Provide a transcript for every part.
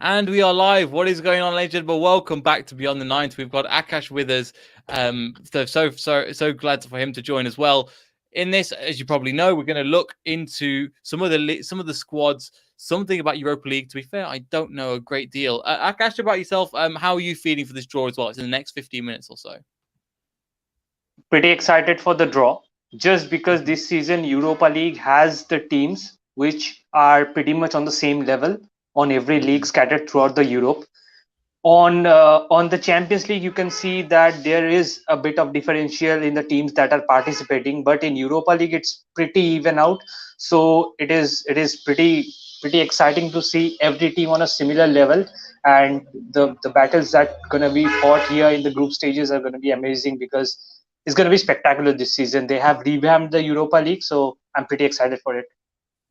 And we are live. What is going on, ladies and gentlemen? Welcome back to Beyond the Nines. We've got Akash with us. So glad for him to join as well. In this, as you probably know, we're going to look into some of the squads. Something about Europa League. To be fair, I don't know a great deal. Akash, about yourself. How are you feeling for this draw as well? It's in the next 15 minutes or so. Pretty excited for the draw, just because this season Europa League has the teams which are pretty much on the same level on every league scattered throughout the Europe. On the Champions League, you can see that there is a bit of differential in the teams that are participating, but in Europa League it's pretty even out. So it is pretty exciting to see every team on a similar level, and the battles that gonna be fought here in the group stages are gonna be amazing, because it's gonna be spectacular this season. They have revamped the Europa League, so I'm pretty excited for it.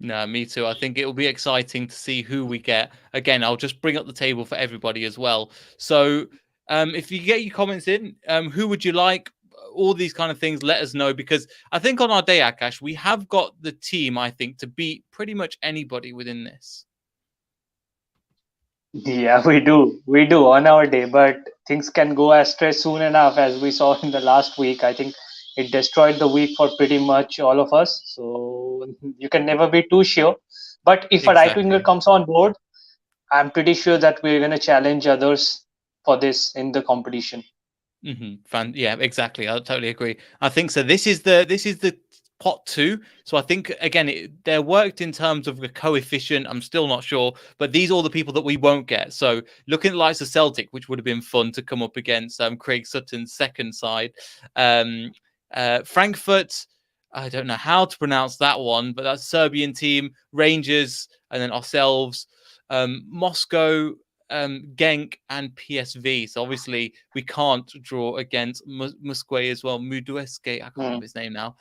No, me too. I think it will be exciting to see who we get. Again, I'll just bring up the table for everybody as well. So, if you get your comments in, who would you like? All these kind of things, let us know, because I think on our day, Akash, we have got the team, I think, to beat pretty much anybody within this. Yeah, we do on our day, but things can go astray soon enough, as we saw in the last week. I think it destroyed the week for pretty much all of us. So you can never be too sure. But if a right winger Exactly. comes on board, I'm pretty sure that we're going to challenge others for this in the competition. Yeah, exactly. I totally agree. I think so. This is the pot two. So I think again they're worked in terms of the coefficient. I'm still not sure, but these are all the people that we won't get. So looking at the likes of Celtic, which would have been fun to come up against Craig Sutton's second side. Um, Frankfurt. I don't know how to pronounce that one, but that's Serbian team. Rangers, and then ourselves. Moscow, Genk, and PSV. So obviously we can't draw against Musque as well. Mudueske, I can't remember his name now.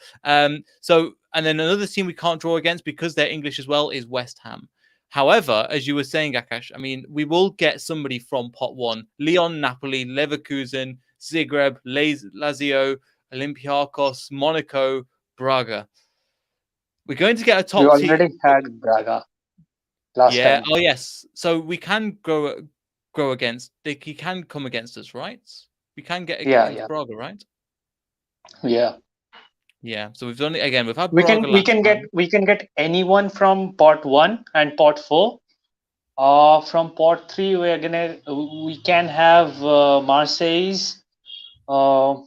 So and then another team we can't draw against because they're English as well is West Ham. However, as you were saying, Akash, I mean, we will get somebody from pot one: Lyon, Napoli, Leverkusen, Zagreb, Lazio, Olympiacos, Monaco, Braga. We're going to get a We top team. already had Braga last Yeah. time. Oh, yes. So we can grow against. He can come against us, right? We can get Yeah, against yeah, Braga, right? yeah. Yeah. So we've done it again. We've had We Braga can we last can get time. we can get anyone from pot one and pot four. From pot three, we can have Marseille's. Uh,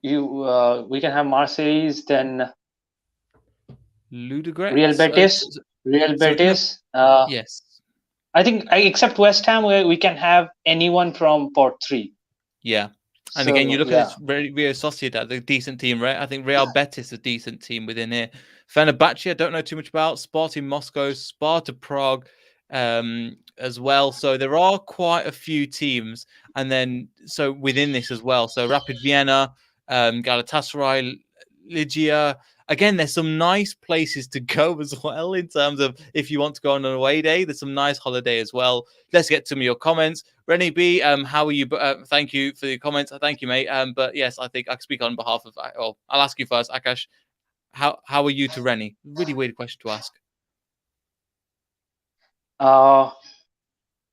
we can have Marseille's, then Real Ludogorets. Betis, Real So we're gonna. Betis. Yes. I think except West Ham, where we can have anyone from pot three. Yeah. And again, you So look at yeah, this Real Sociedad, the decent team, right? I think Real Betis is a decent team within here. Fenerbahce, I don't know too much about. Sparta Moscow, Sparta Prague, as well. So there are quite a few teams, and then so within this as well. So Rapid Vienna, Galatasaray, Ligia. Again, there's some nice places to go as well in terms of if you want to go on an away day. There's some nice holiday as well. Let's get to your comments. Rennie B, how are you? Thank you for your comments. Thank you, mate. But yes, I think I can speak on behalf of. Oh, I'll ask you first, Akash. How are you to Rennie? Really weird question to ask. uh,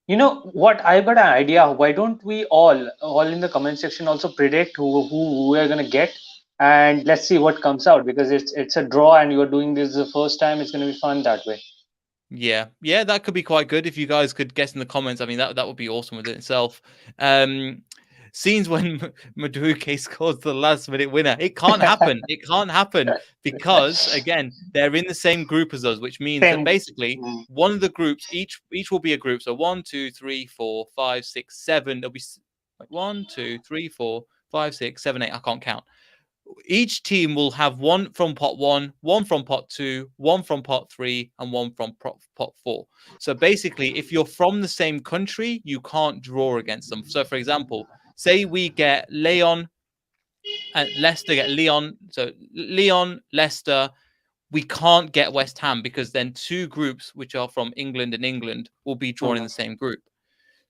you know what? I got an idea. Why don't we all in the comment section also predict who we are gonna get, and let's see what comes out, because it's a draw and you're doing this the first time. It's gonna be fun that way. Yeah, that could be quite good if you guys could guess in the comments. I mean, that would be awesome within itself. Scenes when Madueke scores the last minute winner. It can't happen. It can't happen because again, they're in the same group as us, which means that Same. basically Mm. one of the groups, each will be a group. So 1, 2, 3, 4, 5, 6, 7. There'll be like 1, 2, 3, 4, 5, 6, 7, 8. I can't count. Each team will have one from pot one from pot two, one from pot three, and one from pot four. So basically, if you're from the same country, you can't draw against them. So, for example, say we get Leon and Leicester get Leon. So Leon, Leicester, we can't get West Ham because then two groups which are from England and England will be drawn in Mm. the same group.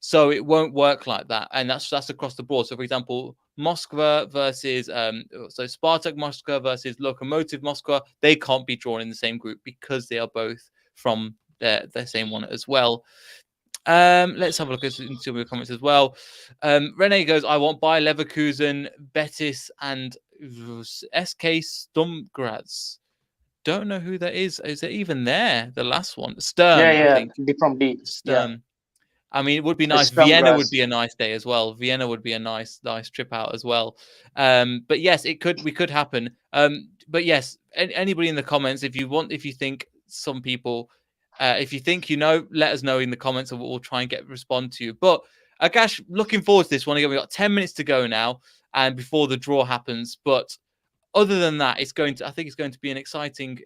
So it won't work like that, and that's across the board. So, for example, Moskva versus so Spartak Moscow versus Lokomotiv Moscow, they can't be drawn in the same group because they are both from the same one as well. Let's have a look at some of your comments as well. Rene goes, I want Bayer Leverkusen, Betis, and SK Sturmgraz. Don't know who that is. Is it even there? The last one, Yeah, Stern, I yeah, think. from D. Yeah, Stern. I mean, it would be it's nice. from Vienna would grass. be a nice day as well. Vienna would be a nice trip out as well. But yes, we could happen. But yes, anybody in the comments, if you think some people, if you think let us know in the comments, and we'll try and respond to you. But Akash, looking forward to this one again. We've got 10 minutes to go now, and before the draw happens. But other than that, I think it's going to be an exciting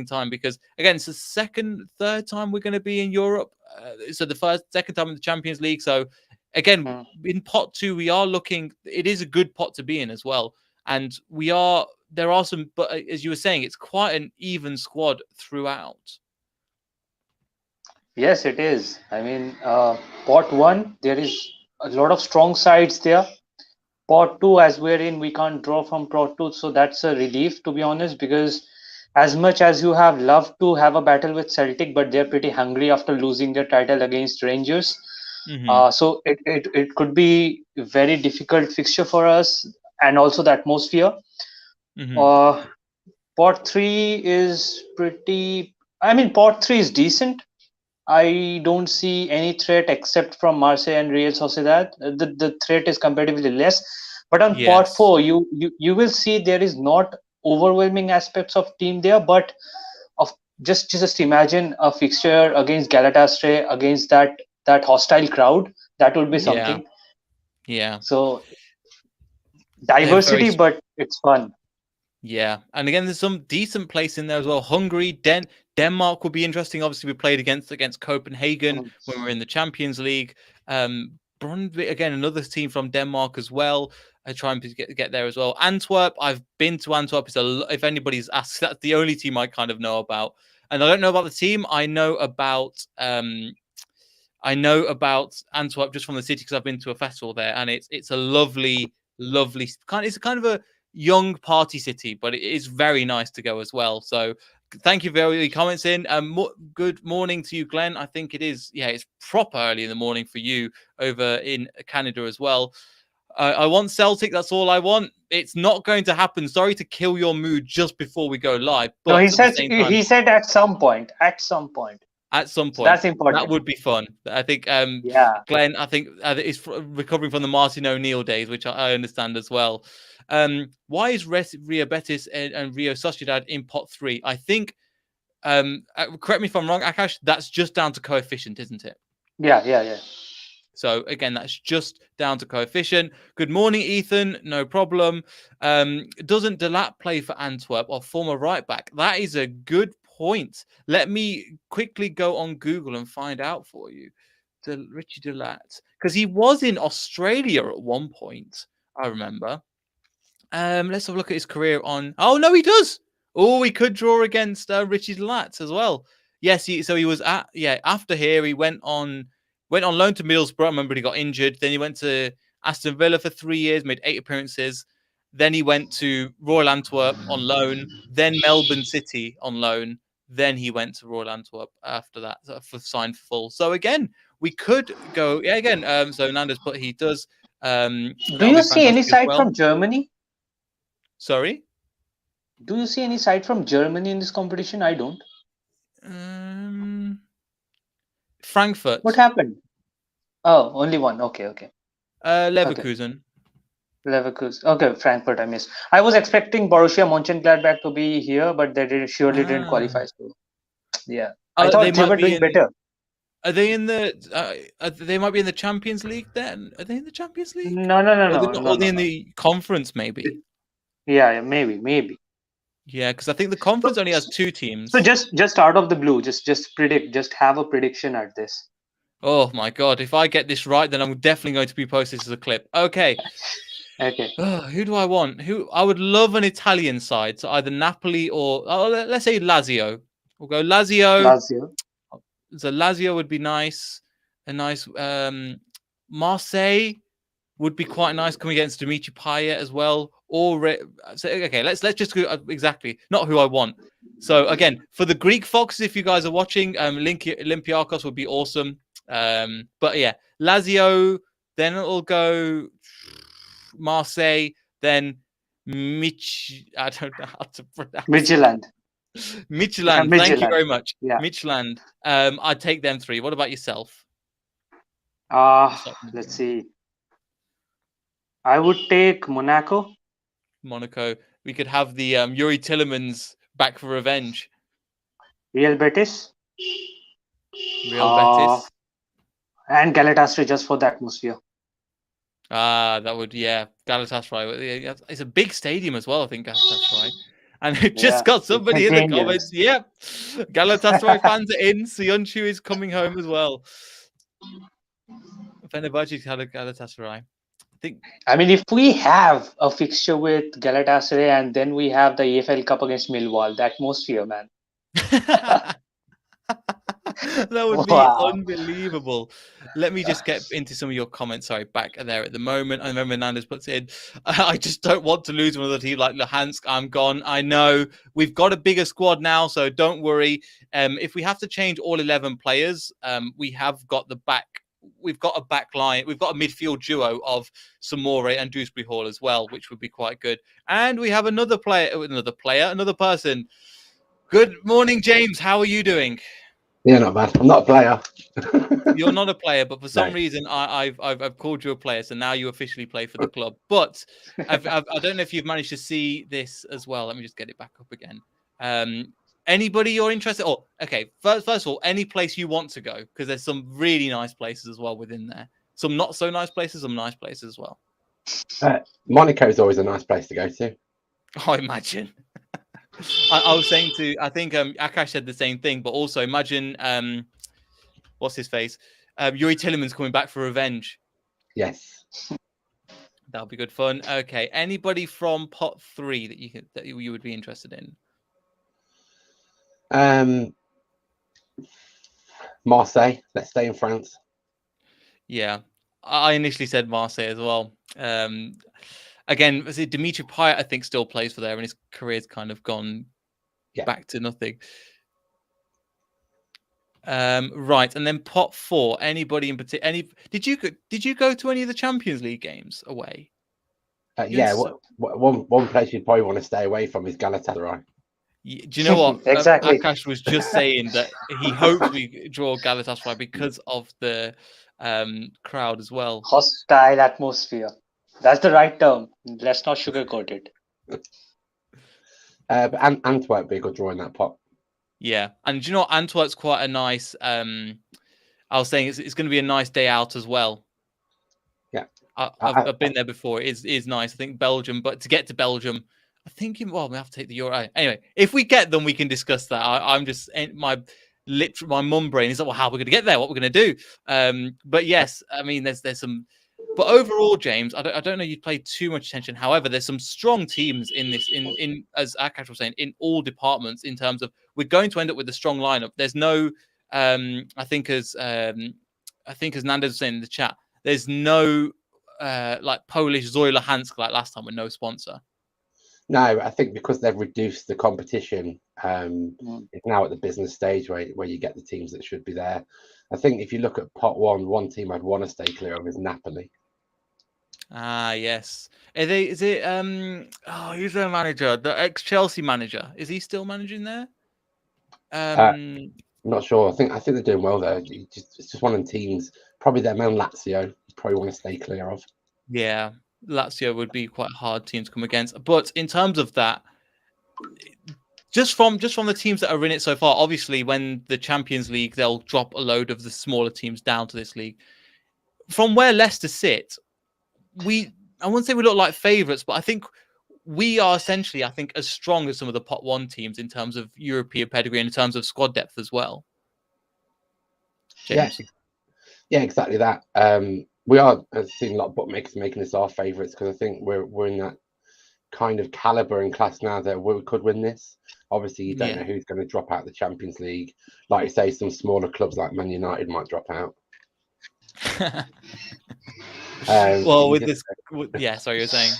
time because again, it's the third time we're going to be in Europe. So the second time in the Champions League. So again, Mm. in pot two, we are looking. It is a good pot to be in as well, and there are some. But as you were saying, it's quite an even squad throughout. Yes, it is. I mean, pot one, there is a lot of strong sides there. Pot two, as we're in, we can't draw from pot two, so that's a relief, to be honest, because as much as you have loved to have a battle with Celtic, but they're pretty hungry after losing their title against Rangers. Mm-hmm. So it could be a very difficult fixture for us, and also the atmosphere. Mm-hmm. Uh, pot three is pretty. I mean, pot three is decent. I don't see any threat except from Marseille and Real Sociedad. The threat is comparatively less. But on pot Yes. four, you will see there is not overwhelming aspects of team there, but of just imagine a fixture against Galatasaray against that hostile crowd. That would be Yeah. something. Yeah. So They're very. diversity, but it's fun. Yeah, and again, there's some decent place in there as well. Hungary, Denmark would be interesting. Obviously, we played against Copenhagen Mhm. when we were in the Champions League. Brøndby, again, another team from Denmark as well. I try and get there as well. Antwerp, I've been to Antwerp. If anybody's asked, that's the only team I kind of know about, and I don't know about the team. I know about Antwerp just from the city because I've been to a festival there, and it's a lovely, lovely kind. It's kind of a young party city, but it is very nice to go as well. So thank you for all your comments in. Good morning to you, Glenn. I think it is. Yeah, it's proper early in the morning for you over in Canada as well. I want Celtic. That's all I want. It's not going to happen. Sorry to kill your mood just before we go live, No, but at the same time, he said at some point. At some point. at some So point. that's That important. would be fun. I think Yeah. Glenn, I think is recovering from the Martin O'Neill days, which I understand as well. Why is Rio Betis and Rio Sociedad in pot three? I think, correct me if I'm wrong, Akash, that's just down to coefficient, isn't it? Yeah. So again, that's just down to coefficient. Good morning, Ethan. No problem. Doesn't Delat play for Antwerp or former right back? That is a good point. Let me quickly go on Google and find out for you. Richie Delat, because he was in Australia at one point. I remember. Let's have a look at his career on. Oh no, he does. Oh, he could draw against Richie Delat as well. Yes, so he was after here he went on loan to Middlesbrough. I remember he got injured. Then he went to Aston Villa for 3 years, made 8 appearances. Then he went to Royal Antwerp on loan. Then Melbourne City on loan. Then he went to Royal Antwerp after that for signed full. So again, we could go again. So Nando's put he does. Do That'll you be see any fantastic as side well. from Germany? Sorry. Do you see any side from Germany in this competition? I don't. Frankfurt. What happened? Oh, only one. Okay. Leverkusen. Leverkusen. Okay, Frankfurt. I missed. I was expecting Borussia Mönchengladbach to be here, but surely didn't qualify. So yeah, I They thought they might were be doing in. better. Are they in the? They might be in the Champions League. Then are they in the Champions League? No, no, no, Or no, no, are they no, in no. the conference? Maybe. Yeah, maybe. Yeah, because I think the conference So, only has 2 so teams. just out of the blue, just predict, just have a prediction at this. Oh my god! If I get this right, then I'm definitely going to be posting this as a clip. Okay. Okay. Who do I want? Who I would love an Italian side, so either Napoli or let's say Lazio. We'll go Lazio. Lazio. So Lazio would be nice. A nice Marseille would be quite nice coming against Dimitri Payet as well. So, okay, let's just go exactly not who I want. So again, for the Greek Foxes, if you guys are watching, Olympiakos would be awesome. But yeah, Lazio. Then it'll go Marseille. Then I don't know how to pronounce Midtjylland. Midtjylland. Thank you Midtjylland. very much. Yeah. Midtjylland. I'd take them 3. What about yourself? Let's see. I would take Monaco. Monaco. We could have the Yuri Tillemans back for revenge. Real Betis. Real Betis. And Galatasaray just for the atmosphere. That would, Galatasaray. It's a big stadium as well, I think, Galatasaray. And it just got somebody in the comments. Yep. Galatasaray fans are in. Suyuncu is coming home as well. Fenerbahce had a Galatasaray. I mean, if we have a fixture with Galatasaray and then we have the EFL Cup against Millwall, the atmosphere, man. That would be unbelievable. Let me just get into some of your comments. Sorry, back there at the moment. I remember Hernandez puts in, I just don't want to lose one of the team like Luhansk. I'm gone. I know we've got a bigger squad now, so don't worry. If we have to change all 11 players, we have got the back. We've got a back line. We've got a midfield duo of Samore and Dewsbury Hall as well, which would be quite good. And we have another person. Good morning, James. How are you doing? Yeah, not bad. I'm not a player. You're not a player, but for some reason, I've called you a player, so now you officially play for the club. But I don't know if you've managed to see this as well. Let me just get it back up again. Anybody you're interested? Oh, okay. First of all, any place you want to go, because there's some really nice places as well within there. Some not so nice places, some nice places as well. Monaco is always a nice place to go to. I imagine. I was saying I think Akash said the same thing, but also imagine what's his face? Yuri Tillemans coming back for revenge. Yes. That'll be good fun. Okay. Anybody from pot 3 that you would be interested in? Marseille. Let's stay in France. Yeah. I initially said Marseille as well. Again, Dimitri Payet, I think, still plays for there, and his career's kind of gone back to nothing. Right, and then pot 4. Anybody in particular? Did you go to any of the Champions League games away? One place you'd probably want to stay away from is Galatasaray. Do you know what? Exactly. Akash was just saying that he hopes we draw Galatasaray because of the crowd as well. Hostile atmosphere. That's the right term. Let's not sugarcoat it. But Antwerp would be a good draw in that pot. Yeah, and do you know what? Antwerp's quite a nice. I was saying it's going to be a nice day out as well. Yeah, I've been there before. It is nice. I think Belgium, but to get to Belgium, I think we have to take the Euro. Anyway, if we get them, we can discuss that. I'm just my mum brain is like, well, how are we going to get there? What we're going to do? But yes, I mean, there's some. But overall, James, I don't know you'd played too much attention. However, there's some strong teams in this, in as Akash was saying, in all departments. In terms of we're going to end up with a strong lineup. There's no, I think as Nandez was saying in the chat, there's no like Polish Zoila Hansk like last time with no sponsor. No, I think because they've reduced the competition, it's now at the business stage where you get the teams that should be there. I think if you look at pot 1, one team I'd want to stay clear of is Napoli. Ah, yes. Is it who's their manager? The ex-Chelsea manager. Is he still managing there? I'm not sure. I think they're doing well there. It's just one of the teams, probably their man Lazio, you probably want to stay clear of. Yeah, Lazio would be quite a hard team to come against. But in terms of that, just from the teams that are in it so far, obviously when the Champions League, they'll drop a load of the smaller teams down to this league. From where Leicester sit, I wouldn't say we look like favourites, but I think we are essentially, as strong as some of the pot 1 teams in terms of European pedigree and in terms of squad depth as well. James. Yeah, exactly that. We are seeing a lot of bookmakers making this our favourites because I think we're in that kind of calibre and class now that we could win this. Obviously, you don't know who's going to drop out the Champions League. Like you say, some smaller clubs like Man United might drop out. Well, sorry, you're saying.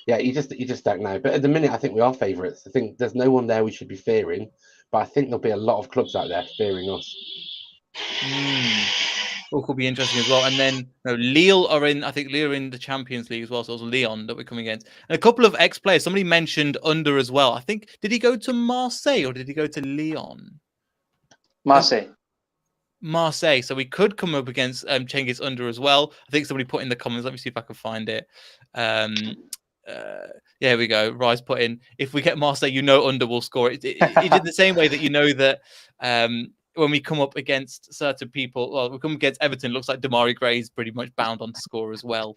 Yeah, you just don't know. But at the minute, I think we are favourites. I think there's no one there we should be fearing, but I think there'll be a lot of clubs out there fearing us. could be interesting as well. And then Lille are in. I think Lille are in the Champions League as well. So it was Lyon that we're coming against, and a couple of ex-players. Somebody mentioned Under as well. I think did he go to Marseille or did he go to Lyon? Marseille. Marseille. So we could come up against Cengiz Under as well. I think somebody put in the comments. Let me see if I can find it. Yeah, here we go. Rise put in. If we get Marseille, Under will score. It did the same way that that when we come up against certain people, well, we come against Everton, it looks like Damari Gray is pretty much bound on to score as well.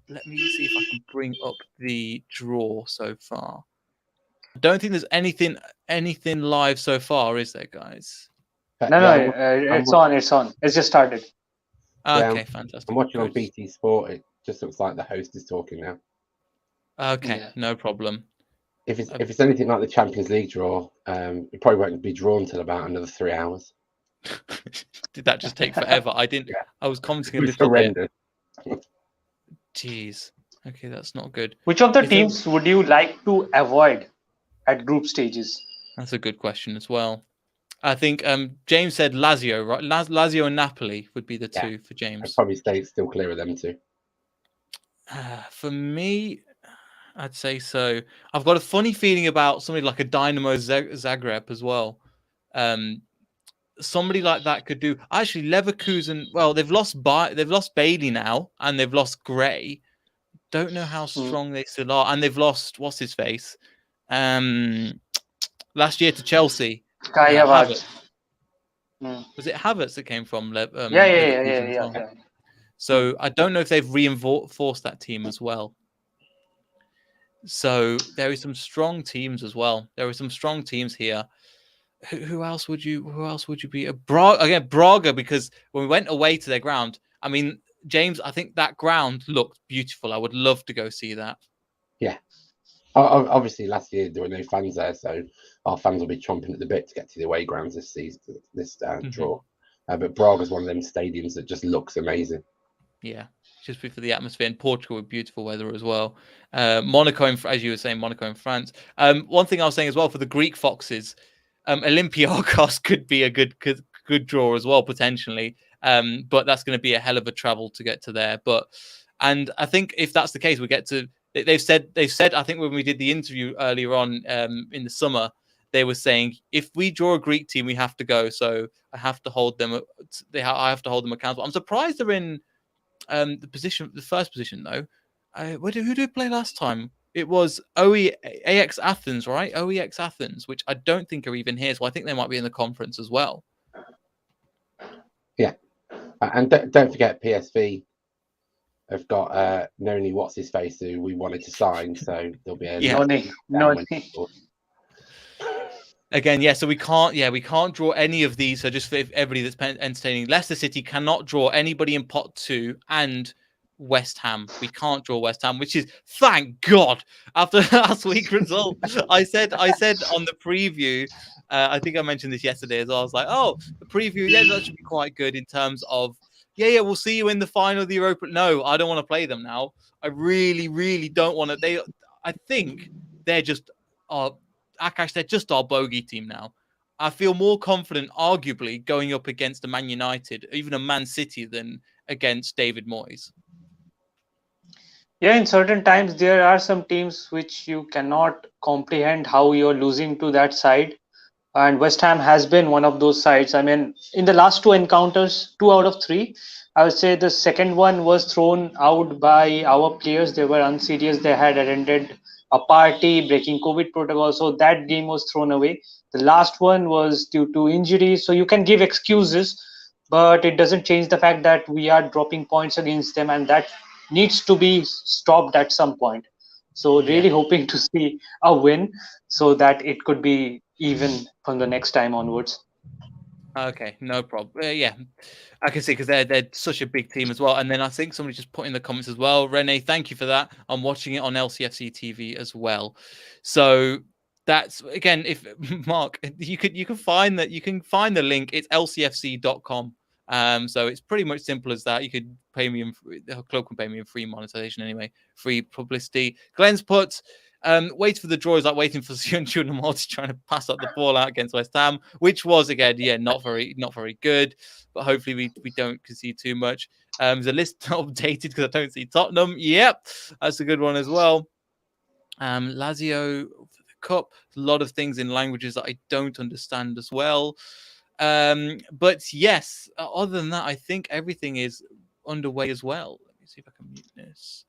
Let me see if I can bring up the draw so far. I don't think there's anything live so far, is there, guys? No, it's on. It's just started. Okay, fantastic. I'm watching on BT Sport. It just looks like the host is talking now. Okay, no problem. If it's anything like the Champions League draw, it probably won't be drawn until about another 3 hours. Did that just take forever? I didn't. Yeah. I was commenting a little bit. Jeez. Okay, that's not good. Which of the teams would you like to avoid at group stages? That's a good question as well. I think James said Lazio, right? Lazio and Napoli would be the two for James. I'd probably stay still clear of them two. For me, I'd say so. I've got a funny feeling about somebody like a Dynamo Zagreb as well. Somebody like that could do. Actually, Leverkusen. Well, they've lost Bailey now, and they've lost Gray. Don't know how strong they still are, and they've lost what's his face. Last year to Chelsea. Kai Havertz. Was it Havertz that came from? Yeah. So I don't know if they've reinforced that team as well. So there are some strong teams as well. There are some strong teams here. Who else would you be? Braga, because when we went away to their ground, I mean, James, I think that ground looked beautiful. I would love to go see that. Yeah. Obviously, last year there were no fans there, so our fans will be chomping at the bit to get to the away grounds this season, this draw. But Braga's one of them stadiums that just looks amazing. Yeah, just for the atmosphere. And Portugal with beautiful weather as well. Monaco, as you were saying, Monaco in France. One thing I was saying as well for the Greek Foxes, Olympiakos could be a good draw as well potentially. But that's going to be a hell of a travel to get to there. And I think if that's the case, we get to. They've said. I think when we did the interview earlier on in the summer, they were saying if we draw a Greek team, we have to go. So I have to hold them. I have to hold them accountable. I'm surprised they're in the first position though. Who did we play last time? It was AX Athens, right? OEX Athens, which I don't think are even here. So I think they might be in the conference as well. Yeah, and don't forget PSV have got Noni, what's his face, who we wanted to sign. So there'll be a Noni. Again, so we can't draw any of these. So just for everybody that's entertaining, Leicester City cannot draw anybody in pot 2 and West Ham. We can't draw West Ham, which is thank God. After last week's result, I said on the preview, I think I mentioned this yesterday as well. I was like, oh, the preview, that should be quite good in terms of, we'll see you in the final of the Europa. No, I don't want to play them now. I really, really don't want to. I think they're just Akash, they're just our bogey team now. I feel more confident, arguably, going up against a Man United, even a Man City, than against David Moyes. Yeah, in certain times, there are some teams which you cannot comprehend how you're losing to that side. And West Ham has been one of those sides. I mean, in the last 2 encounters, 2 out of 3, I would say the second one was thrown out by our players. They were unserious. They had attended a party, breaking COVID protocol. So that game was thrown away. The last one was due to injury. So you can give excuses, but it doesn't change the fact that we are dropping points against them, and that needs to be stopped at some point. So really hoping to see a win so that it could be even from the next time onwards. Okay, no problem. I can see because they're such a big team as well. And then I think somebody just put in the comments as well. Rene, thank you for that. I'm watching it on LCFC TV as well. So that's again, if Mark, you can find the link. It's lcfc.com. So it's pretty much simple as that. You could pay me the club can pay me in free monetization anyway, free publicity. Glenn's put Wait for the draw is like waiting for Sion Multi trying to pass up the ball out against West Ham, which was again, not very good. But hopefully we don't concede too much. The list updated because I don't see Tottenham. Yep, that's a good one as well. Lazio for the cup, a lot of things in languages that I don't understand as well. But yes, other than that, I think everything is underway as well. Let me see if I can mute this.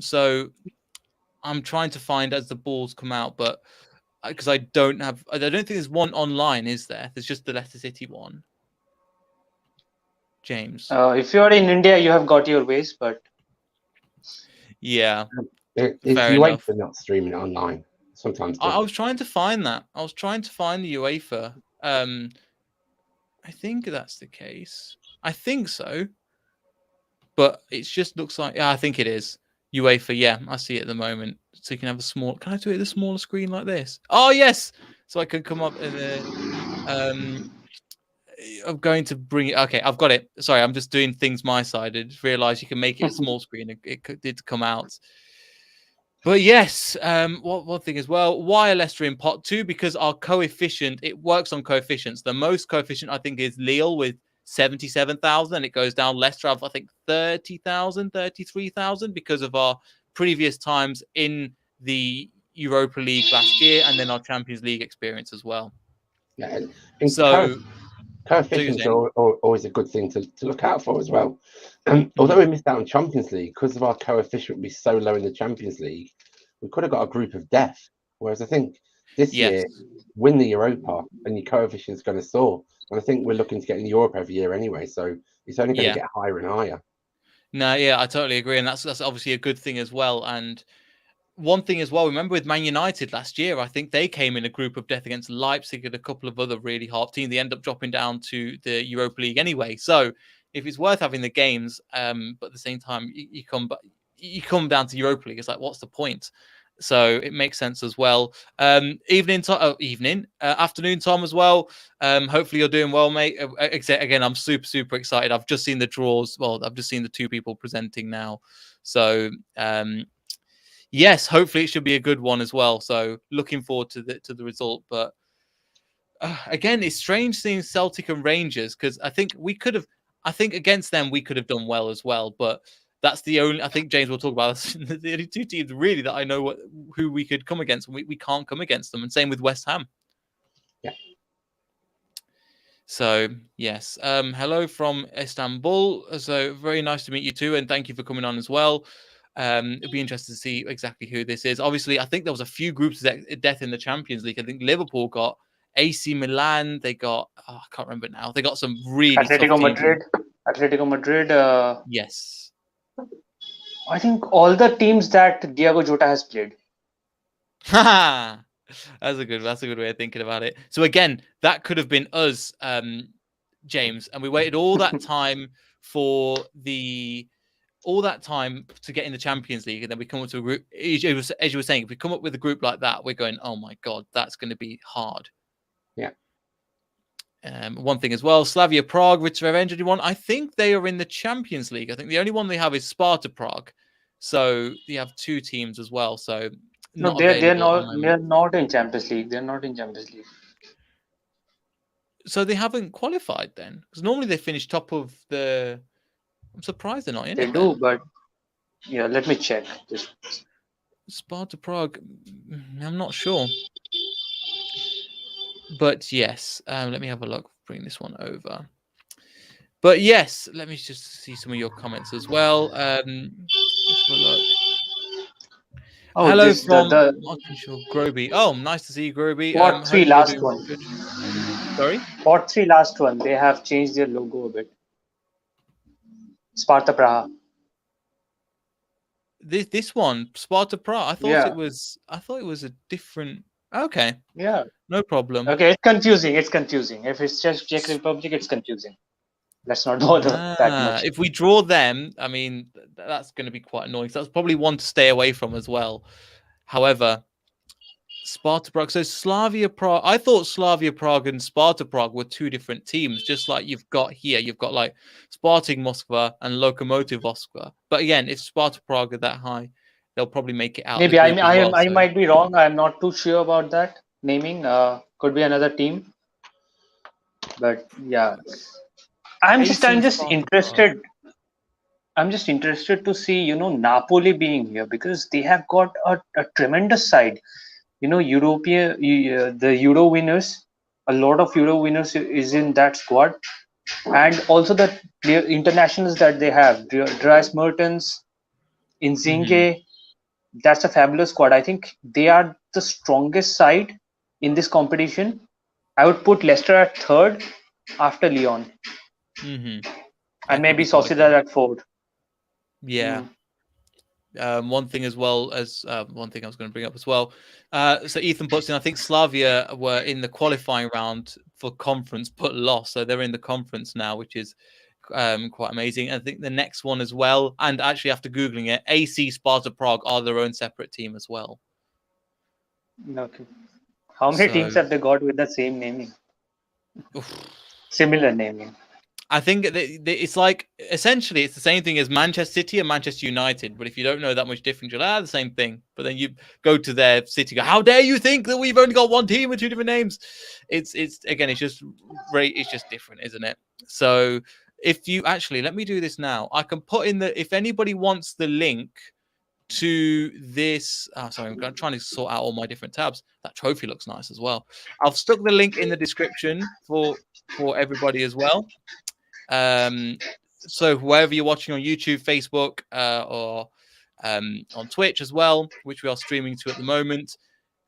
So I'm trying to find as the balls come out, but because I don't think there's one online, is there? There's just the Leicester City one. James. If you're in India, you have got your ways, but yeah, it's fair UEFA enough. not streaming it online sometimes. I was trying to find that. I was trying to find the UEFA. I think that's the case. I think so, but it just looks like I think it is UEFA. Yeah, I see it at the moment. So you can have a small. Can I do it the smaller screen like this? Oh yes, so I can come up in the. I'm going to bring it. Okay, I've got it. Sorry, I'm just doing things my side. I just realized you can make it a small screen. It did come out. But yes, one thing as well. Why are Leicester in pot 2? Because our coefficient, it works on coefficients. The most coefficient, I think, is Lille with 77,000. And it goes down. Leicester have, I think, 30,000, 33,000 because of our previous times in the Europa League last year and then our Champions League experience as well. Yeah, so coefficients are always a good thing to look out for as well. Although we missed out on Champions League, because of our coefficient would be so low in the Champions League, we could have got a group of death. Whereas I think this year, win the Europa and your coefficient is going to soar. And I think we're looking to get in Europe every year anyway, so it's only going to get higher and higher. No, yeah, I totally agree, and that's obviously a good thing as well. And one thing as well, remember with Man United last year, I think they came in a group of death against Leipzig and a couple of other really hard teams. They end up dropping down to the Europa League anyway. So if it's worth having the games, but at the same time you come down to Europa League, it's like, what's the point? So it makes sense as well. Afternoon, Tom, as well. Hopefully you're doing well, mate. Again, I'm super excited. I've just seen the draws. Well, I've just seen the two people presenting now. So yes, hopefully it should be a good one as well. So looking forward to the result. But again, it's strange seeing Celtic and Rangers because I think against them we could have done well as well. But that's the only. I think James will talk about this, the only two teams really that I know who we could come against. And we can't come against them. And same with West Ham. Yeah. So yes, hello from Istanbul. So very nice to meet you too, and thank you for coming on as well. It'd be interesting to see exactly who this is. Obviously, I think there was a few groups of death in the Champions League. I think Liverpool got AC Milan. They got I can't remember now. They got some really Atletico Madrid. Yes. I think all the teams that Diego Jota has played. That's a good way of thinking about it. So again, that could have been us, James, and we waited all that time to get in the Champions League, and then we come up to a group. As you were saying, if we come up with a group like that, we're going, oh my god, that's going to be hard. Yeah. One thing as well, Slavia Prague, with Revenge, anyone? I think they are in the Champions League. I think the only one they have is Sparta Prague. So they have two teams as well. So no, they're not in Champions League. They're not in Champions League. So they haven't qualified then, because normally they finish top of the. I'm surprised they're not in. They do, but yeah, let me check. Sparta Prague, I'm not sure. But yes, let me have a look. Bring this one over. But yes, let me just see some of your comments as well. Let's have a look. Oh, hello from Martin Shaw, Groby. Oh, nice to see you, Groby. Pot 3 last one. Good. Sorry? Pot 3 last one. They have changed their logo a bit. Sparta Praha. This one, Sparta Praha. I thought it was a different. Okay. Yeah. No problem. Okay, it's confusing. If it's just Czech Republic, it's confusing. Let's not bother that much. If we draw them, I mean, that's going to be quite annoying. So that's probably one to stay away from as well. However, Sparta Prague. So Slavia Prague. I thought Slavia Prague and Sparta Prague were two different teams, just like you've got here. You've got like Spartak Moskva and Lokomotiv Moskva. But again, if Sparta Prague are that high, they'll probably make it out. Maybe the group as well, I so. might be wrong. I'm not too sure about that naming. Could be another team, but yeah, I'm just 18 Sparta Prague. interested. I'm just interested to see, Napoli being here because they have got a tremendous side. The Euro winners, a lot of Euro winners is in that squad, and also the internationals that they have, Dries Mertens, Insigne. That's a fabulous squad. I think they are the strongest side in this competition. I would put Leicester at third after Lyon, That and could maybe be quite Sociedad good. at fourth. Yeah. One thing as well as one thing I was going to bring up as well. So Ethan puts in, I think Slavia were in the qualifying round for conference but lost, so they're in the conference now, which is quite amazing. I think the next one as well, and actually after googling it, AC Sparta Prague are their own separate team as well. Okay. How many teams have they got with the same naming? Similar naming. I think it's like essentially it's the same thing as Manchester City and Manchester United. But if you don't know that much difference, you're the same thing. But then you go to their city, go, how dare you think that we've only got one team with two different names? It's again, it's just different, isn't it? So if you actually let me do this now, I can put in if anybody wants the link to this. Sorry, I'm trying to sort out all my different tabs. That trophy looks nice as well. I've stuck the link in the description for everybody as well. So wherever you're watching on YouTube, Facebook, or on Twitch as well, which we are streaming to at the moment,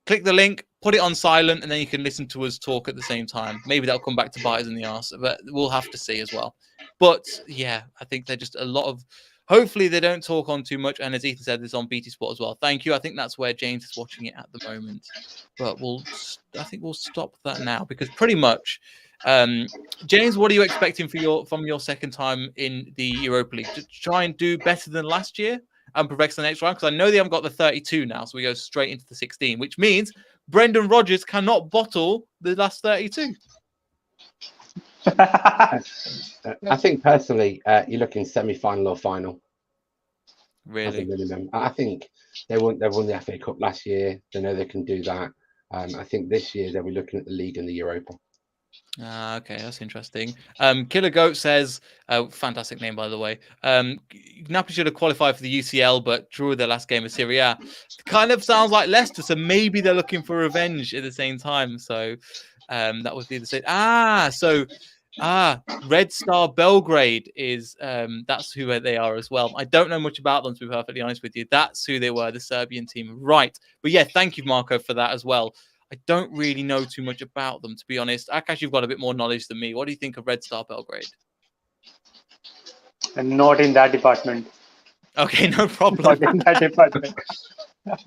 click the link, put it on silent, and then you can listen to us talk at the same time. Maybe that'll come back to bite us in the arse, but we'll have to see as well. But yeah, I think they're just a lot of. Hopefully they don't talk on too much, and as Ethan said, this on BT Sport as well. Thank you. I think that's where James is watching it at the moment. But I think we'll stop that now because pretty much. James, what are you expecting from your second time in the Europa League? To try and do better than last year and progress the next round? Because I know they haven't got the 32 now, so we go straight into the 16, which means Brendan Rodgers cannot bottle the last 32. I think personally, you're looking semi-final or final. Really? As a minimum. I think they won the FA Cup last year. They know they can do that. I think this year they'll be looking at the league and the Europa. Okay, that's interesting. Killer Goat says, fantastic name by the way. Napoli should have qualified for the UCL, but drew their last game of Serie A. Kind of sounds like Leicester, so maybe they're looking for revenge at the same time. So that would be the same. Red Star Belgrade is that's who they are as well. I don't know much about them, to be perfectly honest with you. That's who they were, the Serbian team, right? But yeah, thank you, Marco, for that as well. I don't really know too much about them, to be honest. Akash, you've got a bit more knowledge than me. What do you think of Red Star Belgrade? I'm not in that department. Okay, no problem. Not in that department.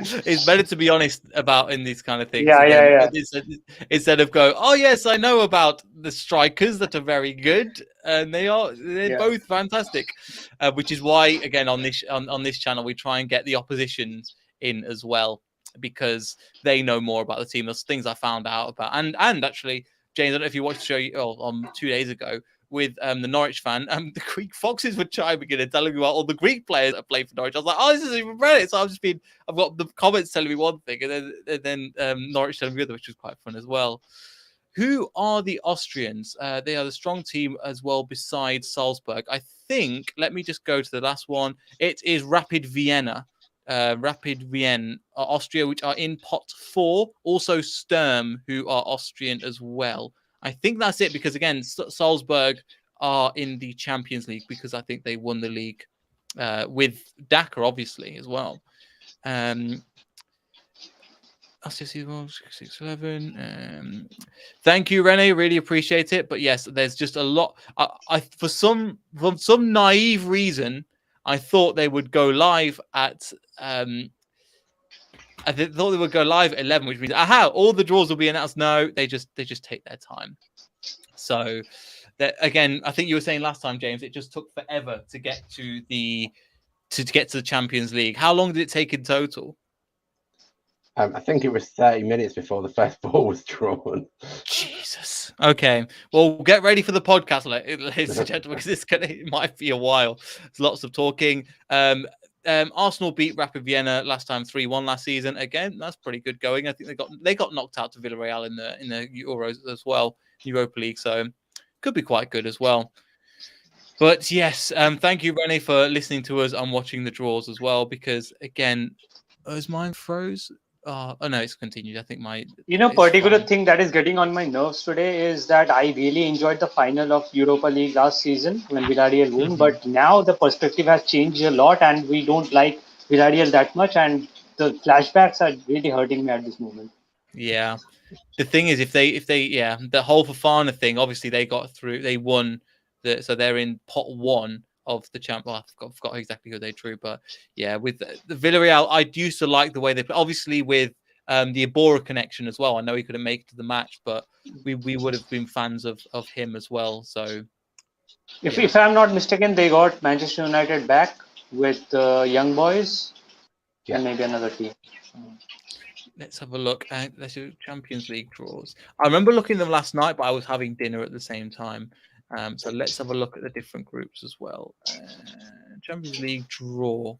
It's better to be honest about in these kind of things. Yeah. Instead of go, oh yes, I know about the strikers that are very good, and they're both fantastic. Which is why, again, on this channel, we try and get the opposition in as well, because they know more about the team. There's things I found out about, and actually, James, I don't know if you watched the show on 2 days ago with the Norwich fan, the Greek Foxes were chiming in and telling me about all the Greek players that play for Norwich. I was like, oh, this isn't even brilliant. So I've got the comments telling me one thing, and then Norwich telling me the other, which was quite fun as well. Who are the Austrians? They are the strong team as well, besides Salzburg. I think. Let me just go to the last one. It is Rapid Vienna. Rapid Vienna, Austria, which are in pot 4. Also Sturm, who are Austrian as well. I think that's it, because again, Salzburg are in the Champions League because I think they won the league with Dakar, obviously, as well. LCFC thank you, Rene. Really appreciate it. But yes, there's just a lot. For some naive reason, I thought they would go live at. I thought they would go live at 11, which means all the draws will be announced. No, they just take their time. So that again, I think you were saying last time, James, it just took forever to get to the Champions League. How long did it take in total? I think it was 30 minutes before the first ball was drawn. Jesus. Okay. Well, get ready for the podcast, ladies and gentlemen, because it might be a while. There's lots of talking. Arsenal beat Rapid Vienna last time 3-1 last season. Again, that's pretty good going. I think they got knocked out to Villarreal in the Euros as well, Europa League. So could be quite good as well. But yes, thank you, Rene, for listening to us and watching the draws as well. Because again, is mine froze? Oh no, it's continued. I think particular thing that is getting on my nerves today is that I really enjoyed the final of Europa League last season when Villarreal won, but now the perspective has changed a lot, and we don't like Villarreal that much, and the flashbacks are really hurting me at this moment. Yeah, the thing is, if they the whole Fofana thing, obviously they got through, they won, so they're in pot 1 of the champ. Well, I forgot exactly who they drew, but yeah, with the Villarreal, I used to like the way they play. Obviously with the Iborra connection as well. I know he couldn't make it to the match, but we would have been fans of him as well. So if I'm not mistaken, they got Manchester United back with young boys and maybe another team. Let's have a look. Let's do Champions League draws. I remember looking at them last night, but I was having dinner at the same time. So let's have a look at the different groups as well. Champions League draw.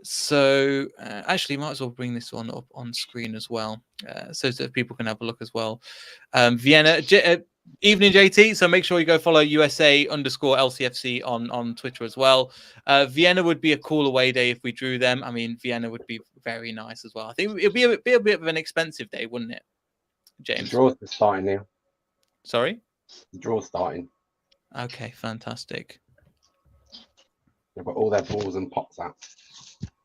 So actually, might as well bring this one up on screen as well, so that people can have a look as well. Vienna, evening JT. So make sure you go follow USA_LCFC on Twitter as well. Vienna would be a cool away day if we drew them. I mean, Vienna would be very nice as well. I think it'd be a bit of an expensive day, wouldn't it, James? The draw's starting now. Sorry? The draw's starting. Okay, fantastic. They've got all their balls and pots out.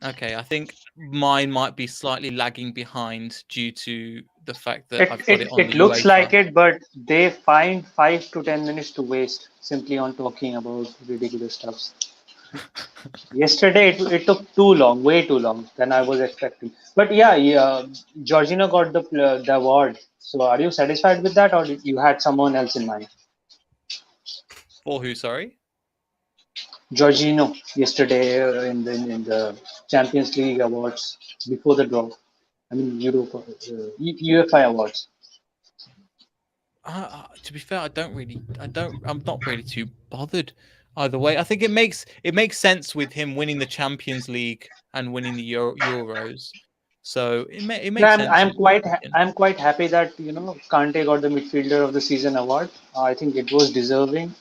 Okay, I think mine might be slightly lagging behind due to the fact that I've got it on it looks like it, but they find 5 to 10 minutes to waste simply on talking about ridiculous stuff. Yesterday, it took too long, way too long than I was expecting. But yeah, Jorginho got the award. So are you satisfied with that, or did you had someone else in mind? For who, sorry? Jorginho yesterday in the Champions League awards before the draw. I mean Europa, UEFA awards. To be fair, I'm not really too bothered either way. I think it makes sense with him winning the Champions League and winning the Euros. So it makes sense. I'm quite happy that Kante got the midfielder of the season award. I think it was deserving.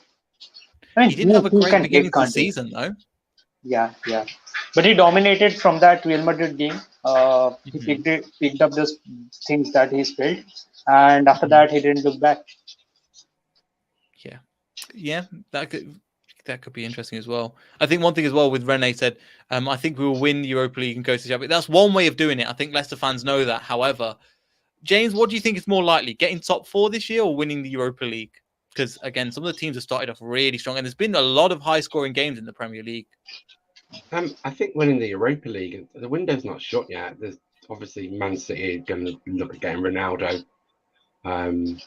I mean, he didn't have a great beginning to the season, though. Yeah, but he dominated from that Real Madrid game. He picked up those things that he spilled, and after that, he didn't look back. Yeah, that could be interesting as well. I think one thing as well with Rene said, I think we will win the Europa League and go to the Champions. That's one way of doing it. I think Leicester fans know that. However, James, what do you think is more likely, getting top 4 this year or winning the Europa League? Because again, some of the teams have started off really strong, and there's been a lot of high-scoring games in the Premier League. I think winning the Europa League, the window's not shut yet. There's obviously Man City going to look at getting Ronaldo. And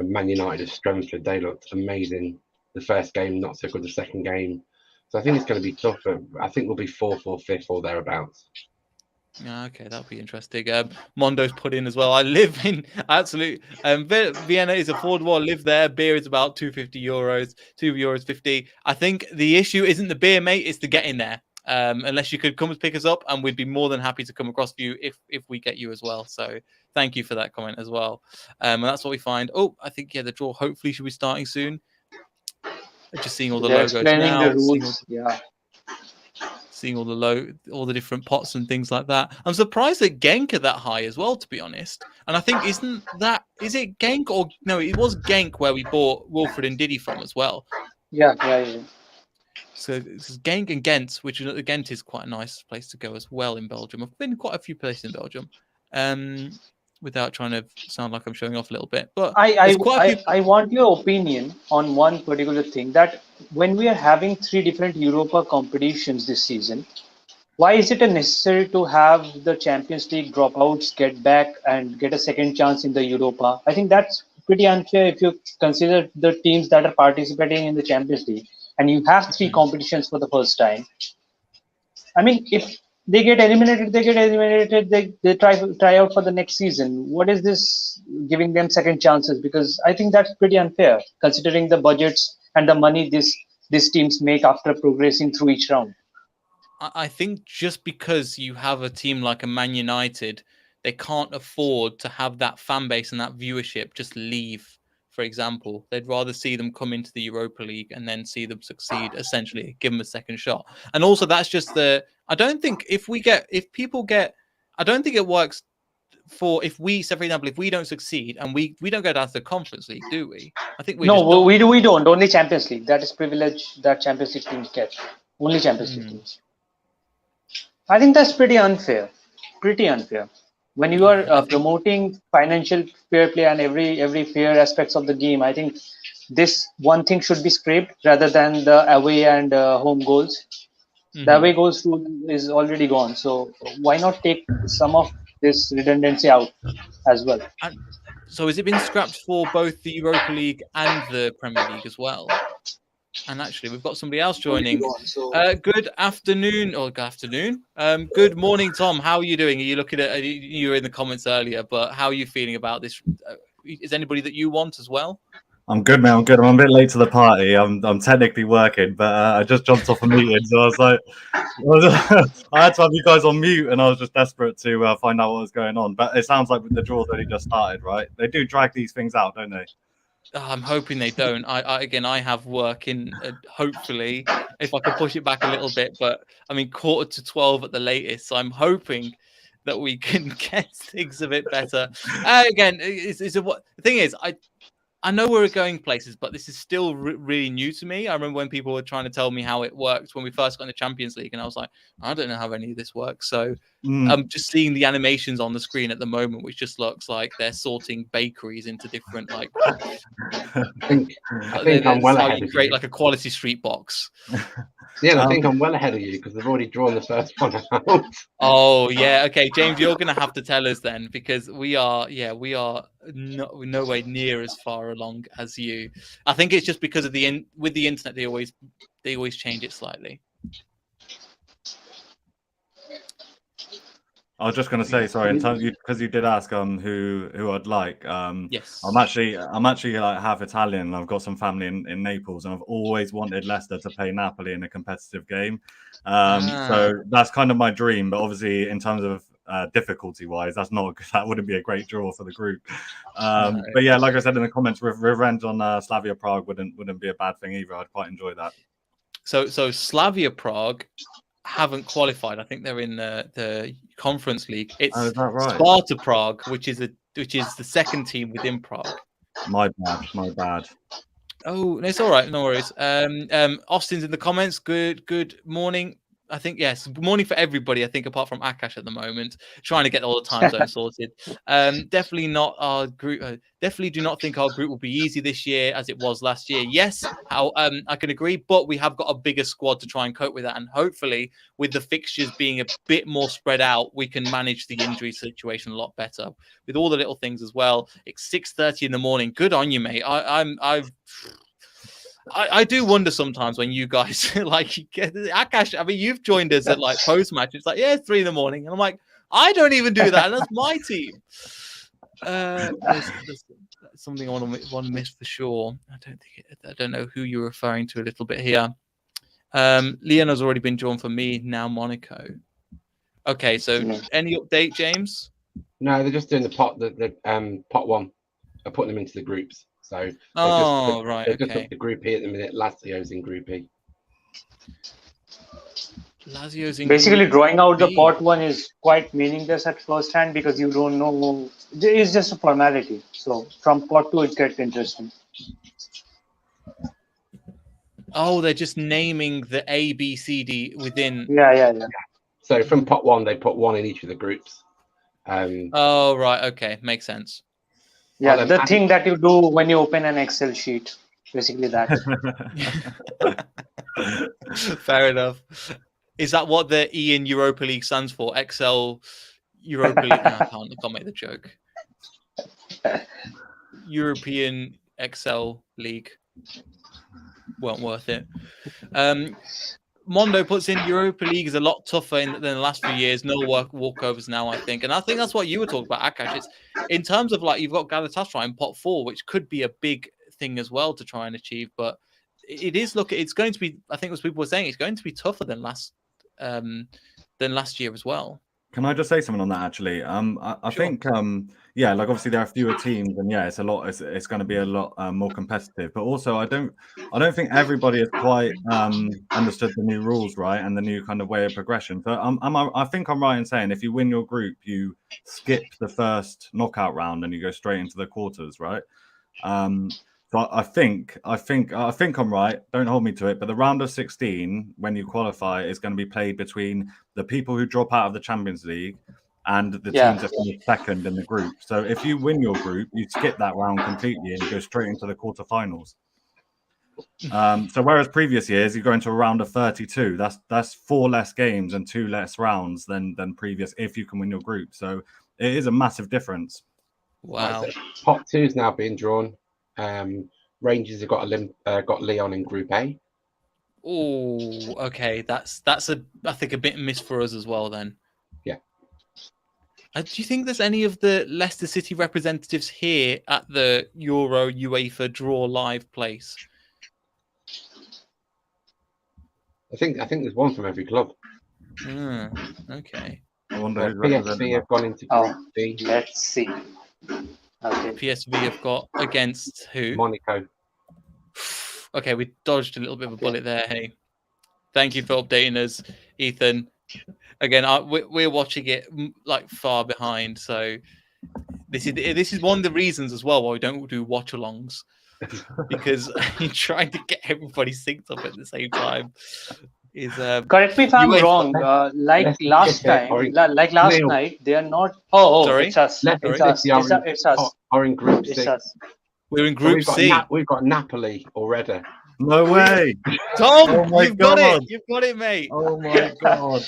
Man United have strengthened. They looked amazing the first game, not so good the second game. So I think it's going to be tough. But I think we'll be 4th or 5th or thereabouts. Okay, that'll be interesting. Mondo's put in as well. I live in absolute Vienna is affordable. I live there. Beer is about €2.50, €2.50. I think the issue isn't the beer, mate. It's the getting there. Unless you could come and pick us up, and we'd be more than happy to come across to you if we get you as well. So thank you for that comment as well. And that's what we find. Oh, I think the draw hopefully should be starting soon. Just seeing all the logos now. The rules. Seeing all the different pots and things like that. I'm surprised that Genk are that high as well, to be honest. And I think is it Genk or no? It was Genk where we bought Wilfred and Diddy from as well. Yeah. So it's Genk and Ghent, which Ghent is quite a nice place to go as well in Belgium. I've been quite a few places in Belgium. Without trying to sound like I'm showing off a little bit, but I want your opinion on one particular thing, that when we are having 3 different Europa competitions this season, why is it necessary to have the Champions League dropouts get back and get a second chance in the Europa? I think that's pretty unfair if you consider the teams that are participating in the Champions League and you have 3 competitions for the first time. I mean, if they get eliminated, they try out for the next season. What is this giving them second chances? Because I think that's pretty unfair considering the budgets and the money these teams make after progressing through each round. I think just because you have a team like a Man United, they can't afford to have that fan base and that viewership just leave. For example, they'd rather see them come into the Europa League and then see them succeed, essentially, give them a second shot. And also, that's just I don't think if people get, I don't think it works for if we, so for example, if we don't succeed and we don't go down to the Conference League, do we? I think we just No, don't. we don't. Only Champions League. That is privilege that Champions League teams get. Only Champions League teams. I think that's pretty unfair. Pretty unfair. When you are promoting financial fair play and every fair aspects of the game, I think this one thing should be scraped rather than the away and home goals. The away goals rule is already gone, so why not take some of this redundancy out as well? And so has it been scrapped for both the Europa League and the Premier League as well? And actually, we've got somebody else joining. Good afternoon, or good afternoon. Good morning, Tom. How are you doing? Are you looking at? You were in the comments earlier, but how are you feeling about this? Is anybody that you want as well? I'm good, man. I'm good. I'm a bit late to the party. I'm technically working, but I just jumped off a meeting, so I was like, I had to have you guys on mute, and I was just desperate to find out what was going on. But it sounds like the draw's only just started, right? They do drag these things out, don't they? I'm hoping they don't. I have work in. Hopefully, if I could push it back a little bit, but I mean 11:45 at the latest. So I'm hoping that we can get things a bit better. Again, the thing is, I know we're going places, but this is still really new to me. I remember when people were trying to tell me how it worked when we first got in the Champions League, and I was like, I don't know how any of this works. So I'm just seeing the animations on the screen at the moment, which just looks like they're sorting bakeries into different like. I think I'm well ahead of you. Create like a Quality Street box. Yeah, I think I'm well ahead of you because they've already drawn the first one out. Oh yeah, okay, James, you're gonna have to tell us then because we are nowhere near as far along as you. I think it's just because of with the internet they always change it slightly. I was just going to say, sorry, in terms because you did ask who I'd like. Yes, I'm actually like half Italian, and I've got some family in Naples, and I've always wanted Leicester to play Napoli in a competitive game. So that's kind of my dream. But obviously, in terms of difficulty wise, that wouldn't be a great draw for the group. But yeah, like I said in the comments, revenge on Slavia Prague wouldn't be a bad thing either. I'd quite enjoy that. So Slavia Prague haven't qualified. I think they're in the Conference League. It's is that right? Sparta Prague, which is the second team within Prague. My bad. Oh, it's all right. No worries. Austin's in the comments. Good morning. I think yes. Good morning for everybody. I think apart from Akash at the moment, trying to get all the time zones sorted. Definitely not our group. Definitely do not think our group will be easy this year as it was last year. Yes, I can agree, but we have got a bigger squad to try and cope with that, and hopefully, with the fixtures being a bit more spread out, we can manage the injury situation a lot better with all the little things as well. It's 6:30 in the morning. Good on you, mate. I do wonder sometimes when you guys like Akash. I mean, you've joined us at like post match. It's like, yeah, it's 3 a.m, and I'm like, I don't even do that, and that's my team. There's something I want to miss for sure. I don't know who you're referring to a little bit here. Leon has already been drawn for me now. Monaco. Okay, so any update, James? No, they're just doing the pot one. I put them into the groups. So they're just up the Group E at the minute. Lazio's in Group E. Lazio's in basically Group drawing out the B. pot one is quite meaningless at first hand because you don't know. It's just a formality. So from pot 2 it gets interesting. Oh, they're just naming the A, B, C, D within. Yeah. So from pot 1, they put 1 in each of the groups. Oh right, okay, makes sense. Yeah, the thing that you do when you open an Excel sheet, basically that. Fair enough. Is that what the E in Europa League stands for? Excel Europa League. No, I can't make the joke. European Excel League. Weren't worth it. Mondo puts in Europa League is a lot tougher than the last few years. No walkovers now, I think. And I think that's what you were talking about, Akash. It's in terms of like you've got Galatasaray in pot 4, which could be a big thing as well to try and achieve. But it is it's going to be, I think as people were saying, it's going to be tougher than last than last year as well. Can I just say something on that actually? I Sure. think yeah, like obviously there are fewer teams, and yeah, it's a lot. It's going to be a lot more competitive. But also, I don't think everybody has quite understood the new rules, right, and the new kind of way of progression. So I think I'm right in saying if you win your group, you skip the first knockout round and you go straight into the quarters, right? So I think I'm right. Don't hold me to it. But the round of 16, when you qualify, is going to be played between the people who drop out of the Champions League and the teams that finish second in the group. So if you win your group, you skip that round completely and go straight into the quarterfinals. So whereas previous years you go into a round of 32, that's 4 less games and 2 less rounds than previous if you can win your group. So it is a massive difference. Wow. Right, so pot 2 is now being drawn. Rangers have got Leon in Group A. Oh, okay. That's I think a bit miss for us as well then. Yeah. Do you think there's any of the Leicester City representatives here at the Euro UEFA Draw Live place? I think there's one from every club. Okay. I wonder who's PSV representing have gone into Group B. Let's see. Okay. PSV have got against who? Monaco. Okay, we dodged a little bit of a bullet there. Hey, thank you for updating us, Ethan. Again, we're watching it like far behind, so this is one of the reasons as well why we don't do watch-alongs, because you're trying to get everybody synced up at the same time. Correct me if I'm wrong. Like last night, they are not. Sorry? It's us. It's us. Are in Group It's C. us. We're in Group C. We've got Napoli already. No way, Tom! Oh my you've got God. it. You've got it, mate. Oh my God!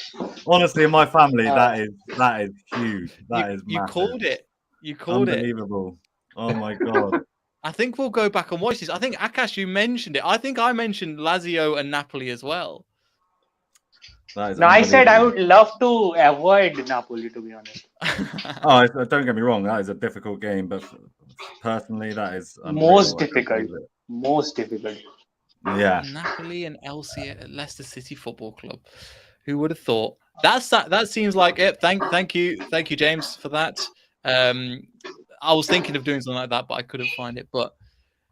Honestly, in my family, that is huge. That is you massive. called it. You called it. Unbelievable. Oh my God! I think we'll go back and watch this. I think Akash, you mentioned it. I think I mentioned Lazio and Napoli as well. That is I said I unbelievable. would love to avoid Napoli, to be honest. Oh, don't get me wrong. That is a difficult game, but personally, that is Most unbelievable. I can't difficult. believe it. Most difficult. Yeah. Napoli and Leicester City Football Club. Who would have thought? That seems like it. Thank you, James, for that. I was thinking of doing something like that, but I couldn't find it. But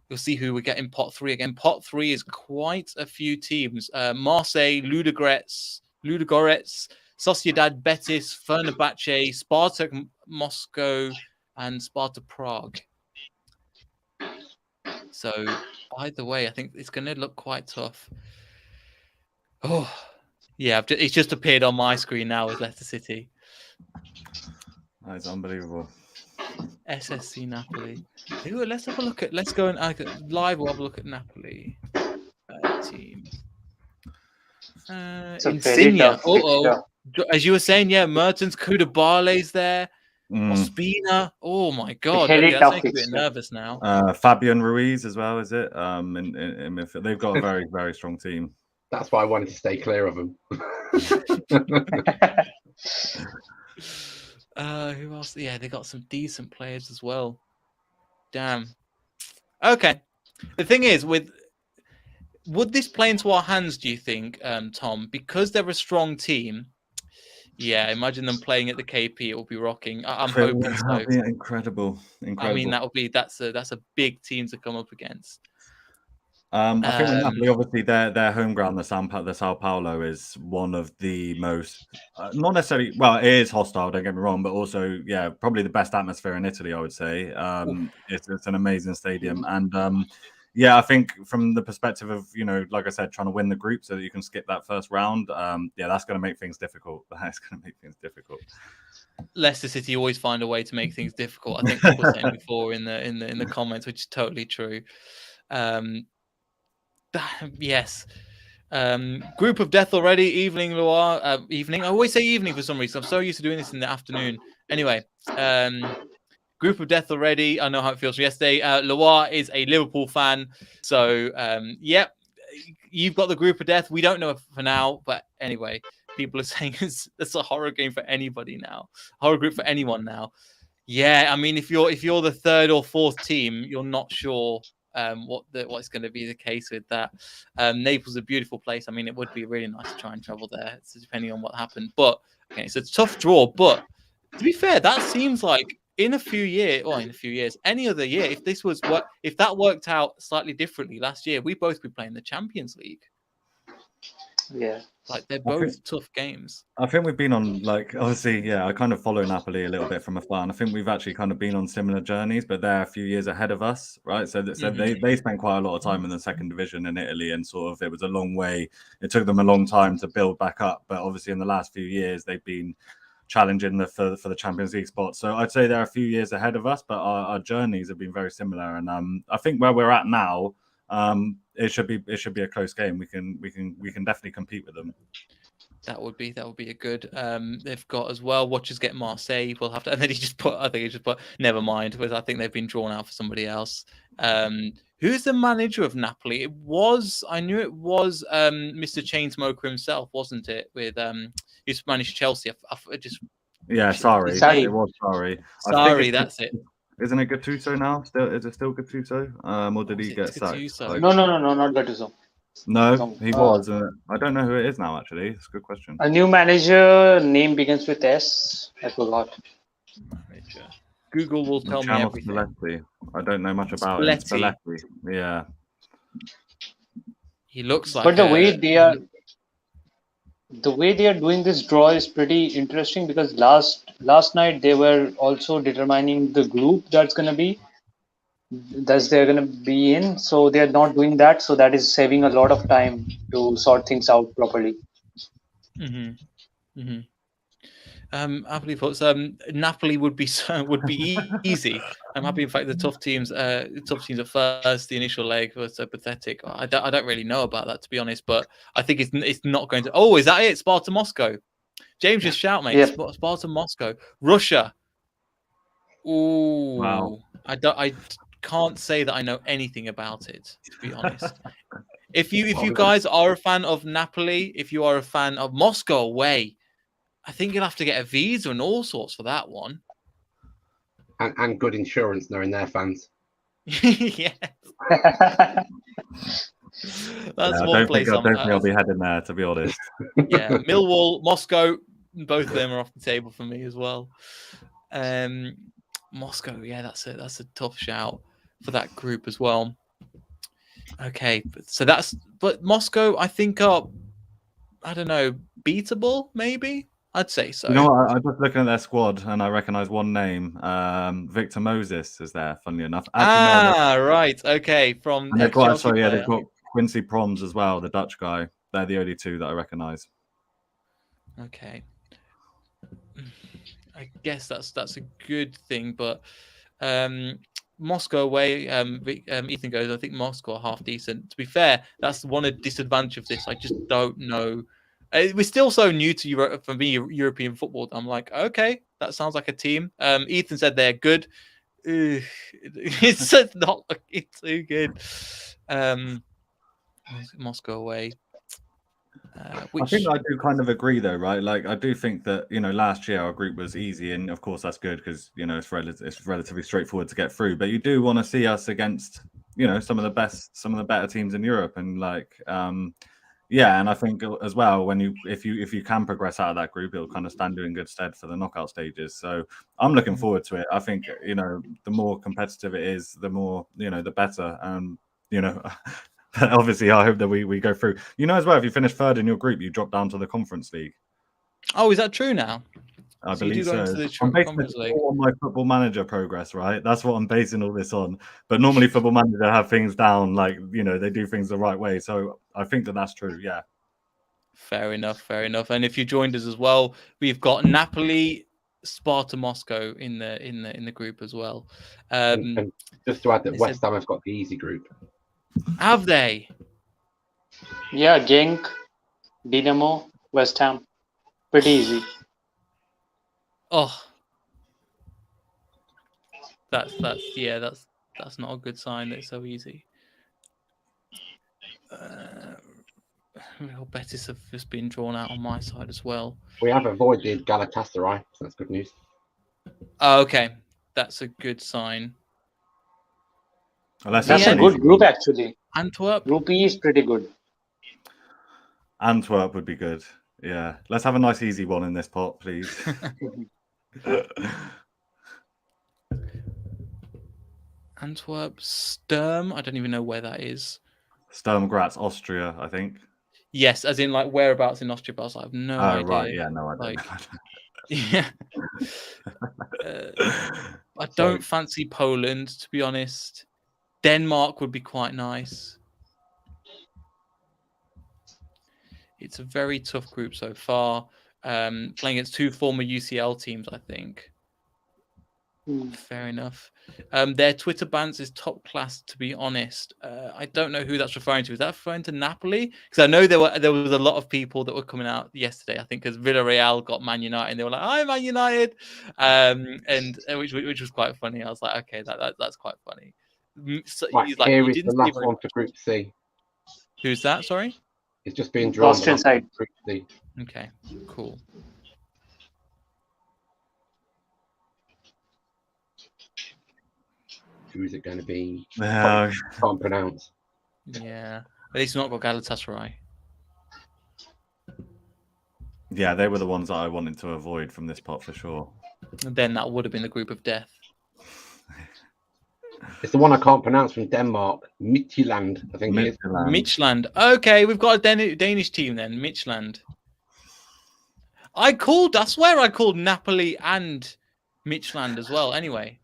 you'll see who we get in pot 3 again. Pot 3 is quite a few teams. Marseille, Ludogorets, Sociedad Betis, Fenerbahce, Spartak Moscow, and Sparta Prague. So, by the way, I think it's going to look quite tough. Oh, yeah, it's just appeared on my screen now as Leicester City. That is unbelievable. SSC Napoli. Let's have a look at. Let's go and live. We'll have a look at Napoli team. Insignia. As you were saying, yeah, Mertens, Koulibaly's there. Ospina. Oh my God, that's making me a bit nervous now. Fabian Ruiz as well, is it? In midfield. They've got a very, very strong team. That's why I wanted to stay clear of them. Who else? Yeah, they got some decent players as well. Damn. Okay. The thing is, would this play into our hands, do you think, Tom? Because they're a strong team. Yeah, imagine them playing at the KP. It will be rocking. I'm hoping so. Yeah, incredible. I mean, that's a big team to come up against. I think with Napoli, obviously their home ground, the Sao Paulo, is one of the most not necessarily, well, it is hostile, don't get me wrong, but also, yeah, probably the best atmosphere in Italy, I would say. It's an amazing stadium, and yeah, I think from the perspective of, like I said, trying to win the group so that you can skip that first round, yeah, that's going to make things difficult. That's going to make things difficult. Leicester City always find a way to make things difficult. I think people were saying before in the comments, which is totally true. Yes. Group of death already. Evening, Loire. Evening. I always say evening for some reason. I'm so used to doing this in the afternoon. Anyway, group of death already. I know how it feels from yesterday. Loire is a Liverpool fan. So, yep. You've got the group of death. We don't know for now. But anyway, people are saying it's a horror game for anybody now. Horror group for anyone now. Yeah, I mean, if you're the third or fourth team, you're not sure what's going to be the case with that. Naples is a beautiful place. I mean, it would be really nice to try and travel there, depending on what happened. But okay, it's a tough draw. But to be fair, that seems like in a few years, any other year, if that worked out slightly differently last year, we'd both be playing the Champions League. Yeah. Like they're both tough games. I think we've been on, like, obviously, yeah, I kind of follow Napoli a little bit from afar, and I think we've actually kind of been on similar journeys, but they're a few years ahead of us, right? So they spent quite a lot of time in the second division in Italy, and sort of it was a long way. It took them a long time to build back up, but obviously in the last few years they've been challenging for the Champions League spot. So I'd say they're a few years ahead of us, but our journeys have been very similar, and I think where we're at now, it should be a close game. We can definitely compete with them. That would be a good. They've got as well. Watchers get Marseille. We'll have to. And then I think he just put. Never mind. Because I think they've been drawn out for somebody else. Who's the manager of Napoli? I knew it was Mr. Chainsmoker himself, wasn't it? With he's managed Chelsea. Sorry. It was sorry. Sorry, that's it. Isn't it Gattuso now? Is it still Gattuso? Or did he get sacked? No, not Gattuso. No, he was. I don't know who it is now, actually. It's a good question. A new manager, name begins with S. I forgot. Manager. Google will tell me everything. Spalletti. I don't know much about it. Spalletti. Yeah. He looks like. But the way they are doing this draw is pretty interesting, because last night they were also determining the group they're going to be in, so they're not doing that, so that is saving a lot of time to sort things out properly. I believe Napoli would be easy. I'm happy. In fact, the tough teams at first, the initial leg was so pathetic. I don't really know about that, to be honest, but I think it's not going to. Oh, is that it? Sparta Moscow. James, just shout, mate. Yeah. Sparta Moscow, Russia. Ooh, wow. I can't say that I know anything about it, to be honest. If you guys are a fan of Napoli, if you are a fan of Moscow away, I think you'll have to get a visa and all sorts for that one. And good insurance knowing their fans. Yeah. That's one place. I don't think I'll be heading there, to be honest. Yeah, Millwall, Moscow, both of them are off the table for me as well. Moscow, yeah, that's a tough shout for that group as well. Okay, but Moscow, I think are, I don't know, beatable maybe. I'd say so. You know what? I'm just looking at their squad and I recognise one name. Victor Moses is there, funnily enough. Right. Okay. And they've got Quincy Proms as well, the Dutch guy. They're the only two that I recognise. Okay. I guess that's a good thing, but Moscow away, Ethan goes, I think Moscow are half decent. To be fair, that's one disadvantage of this. I just don't know. We're still so new to Europe, for me, European football. I'm like, okay, that sounds like a team. Ethan said they're good. It's not looking too good. Moscow away. I think I do kind of agree, though, right? Like, I do think that, last year our group was easy, and of course that's good because it's relatively straightforward to get through. But you do want to see us against, some of the better teams in Europe, and yeah, and I think as well if you can progress out of that group, it'll kind of stand you in good stead for the knockout stages. So I'm looking forward to it. I think the more competitive it is, the more the better. Obviously, I hope that we go through. As well, if you finish third in your group, you drop down to the Conference League. Oh, is that true now? I believe so. I'm basing it all on my Football Manager progress, right? That's what I'm basing all this on. But normally, Football Manager have things down, like they do things the right way. So I think that's true. Yeah. Fair enough. And if you joined us as well, we've got Napoli, Sparta Moscow in the group as well. And just to add that West Ham have got the easy group. Have they? Yeah, Genk, Dinamo, West Ham, pretty easy. Oh, that's not a good sign that it's so easy. Real Betis have just been drawn out on my side as well. We have avoided Galatasaray, so that's good news. Oh, okay, that's a good sign. Unless That's it's a an good easy group one. actually. Antwerp. Group E is pretty good. Antwerp would be good. Yeah. Let's have a nice easy one in this pot, please. Antwerp. Sturm. I don't even know where that is. Sturm Graz, Austria, I think. Yes, as in like whereabouts in Austria, but I was like, I have no Oh, idea. right. Yeah, no, I don't Like, know. yeah. I don't fancy Poland, to be honest. Denmark would be quite nice. It's a very tough group so far. Playing against 2 former UCL teams, I think. Fair enough. Their Twitter bans is top class, to be honest. I don't know who that's referring to. Is that referring to Napoli? Because I know there was a lot of people that were coming out yesterday. I think because Villarreal got Man United, and they were like, "I'm Man United," and which was quite funny. I was like, "Okay, that's quite funny." So, Right, like, here you is didn't the see last very one much. for Group C. Who's that? Sorry. It's just being drawn. Austrian side. Group C. Okay, cool. Who is it going to be? Yeah. Can't pronounce. Yeah, at least not got Galatasaray. Yeah, they were the ones that I wanted to avoid from this pot for sure. And then that would have been the group of death. It's the one I can't pronounce from Denmark. Midtjylland, I think it is. Midtjylland. Okay, we've got a Danish team then. Midtjylland. I swear I called Napoli and Midtjylland as well. Anyway,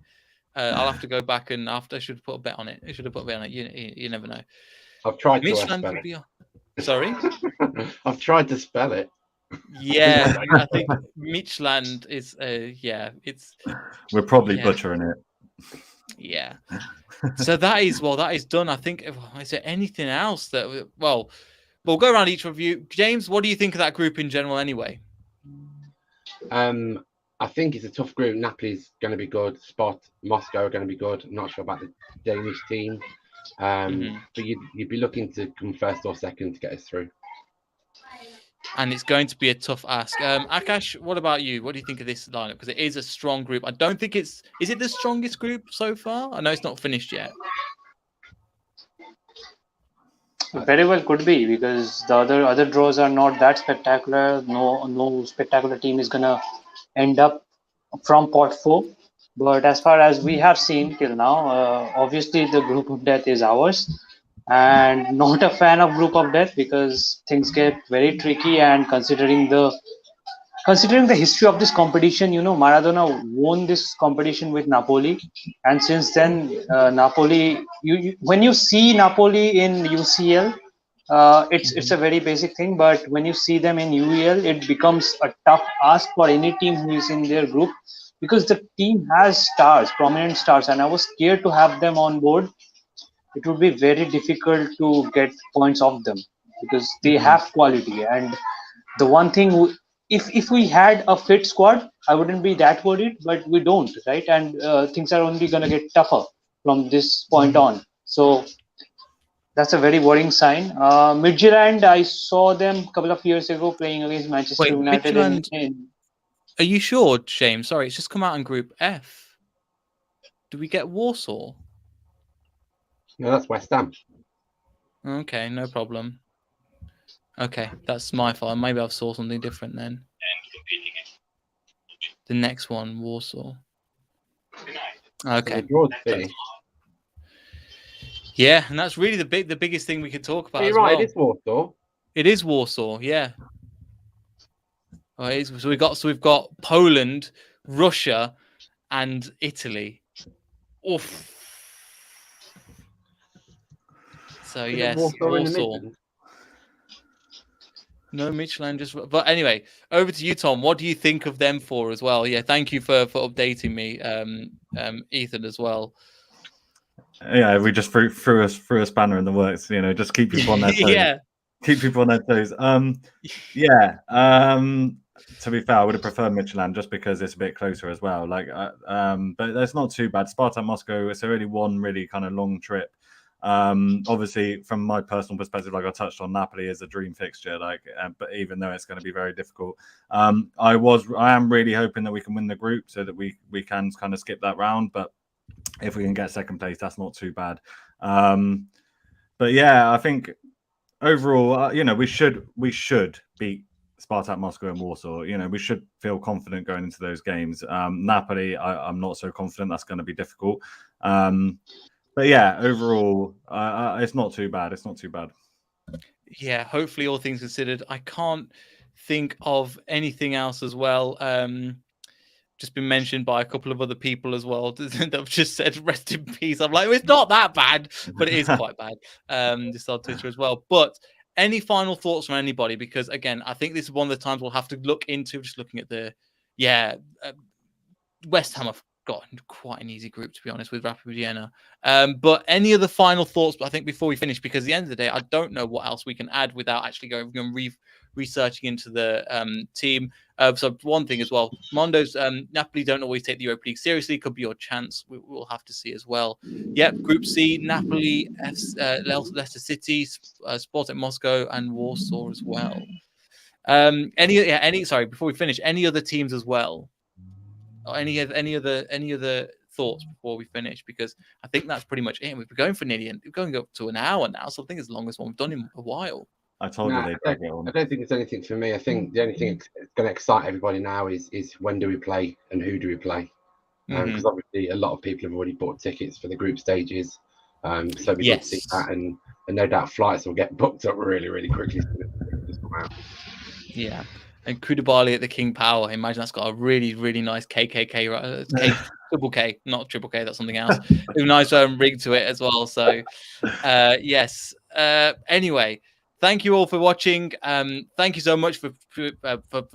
I'll have to go back and I should put a bet on it. I should have put a bet on it. You never know. I've tried to Midtjylland spell would be. it. Sorry. I've tried to spell it. Yeah, I think Midtjylland is. Yeah, it's. We're probably butchering it. Yeah. So that is done. I think. Is there anything else that? Well, we'll go around each review. James, what do you think of that group in general, anyway? I think it's a tough group. Napoli's going to be good. Spot, Moscow are going to be good. I'm not sure about the Danish team, but you'd be looking to come first or second to get us through. And it's going to be a tough ask. Akash, what about you? What do you think of this lineup? Because it is a strong group. I don't think is it the strongest group so far? I know it's not finished yet. Very well could be, because the other draws are not that spectacular. No spectacular team is gonna end up from pot 4. But as far as we have seen till now, obviously the group of death is ours, and not a fan of group of death because things get very tricky. And considering the history of this competition, Maradona won this competition with Napoli, and since then Napoli, when you see Napoli in UCL, it's a very basic thing, but when you see them in UEL, it becomes a tough ask for any team who is in their group, because the team has prominent stars, and I was scared to have them on board. It would be very difficult to get points off them because they have quality. And the one thing, if we had a fit squad, I wouldn't be that worried, but we don't, right? And things are only going to get tougher from this point on. So that's a very worrying sign. Midtjylland, I saw them a couple of years ago playing against Manchester United. Are you sure, James? Sorry, it's just come out in Group F. Do we get Warsaw? No, that's West Ham. Okay, no problem. Okay, that's my fault. Maybe I saw something different then. The next one, Warsaw. Okay. Yeah, and that's really the biggest thing we could talk about. You're right. Well. It is Warsaw. It is Warsaw. Yeah. Oh, it is. So we've got Poland, Russia, and Italy. Oof. So yes, Warsaw. No, Midtjylland but anyway, over to you, Tom. What do you think of them four as well? Yeah, thank you for updating me, Ethan, as well. Yeah, we just threw a spanner in the works. Just keep people on their toes. Yeah, keep people on their toes. To be fair, I would have preferred Midtjylland just because it's a bit closer as well. But that's not too bad. Spartak Moscow, it's already one really kind of long trip. Obviously, from my personal perspective, like I touched on, Napoli is a dream fixture. But even though it's going to be very difficult, I am really hoping that we can win the group so that we can kind of skip that round. But if we can get second place, that's not too bad. But yeah, I think overall, you know, we should beat Spartak Moscow and Warsaw. You know, we should feel confident going into those games. Napoli, I'm not so confident. That's going to be difficult. But yeah, overall, it's not too bad. It's not too bad. Yeah, hopefully, all things considered, I can't think of anything else as well. Just been mentioned by a couple of other people as well that have just said rest in peace. I'm like, it's not that bad, but it is quite bad. Just on Twitter as well. But any final thoughts from anybody? Because again, I think this is one of the times we'll have to look into, just looking at the West Ham have got quite an easy group, to be honest, with Rapid Vienna. But any other final thoughts? I think before we finish, because at the end of the day, I don't know what else we can add without actually going and researching into the team. So one thing as well, Mondo's Napoli don't always take the Europa League seriously. Could be your chance. We'll have to see as well. Yep, Group C: Napoli, Leicester City, Spartak Moscow, and Warsaw as well. Sorry, before we finish, any other teams as well? Or any other thoughts before we finish? Because I think that's pretty much it. We've been going for we're going up to an hour now, so I think it's the longest one we've done in a while. I told you I don't think there's anything for me. I think the only thing that's going to excite everybody now is when do we play and who do we play? Because obviously a lot of people have already bought tickets for the group stages. So we can see that, and no doubt flights will get booked up really, really quickly. Yeah. And Koulibaly at the King Power. Imagine that's got a really, really nice KKK, triple K, not triple K, that's something else. A nice rig to it as well. So, yes. Anyway, thank you all for watching. Thank you so much for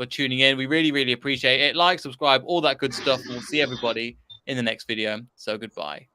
tuning in. We really, really appreciate it. Like, subscribe, all that good stuff. We'll see everybody in the next video. So, goodbye.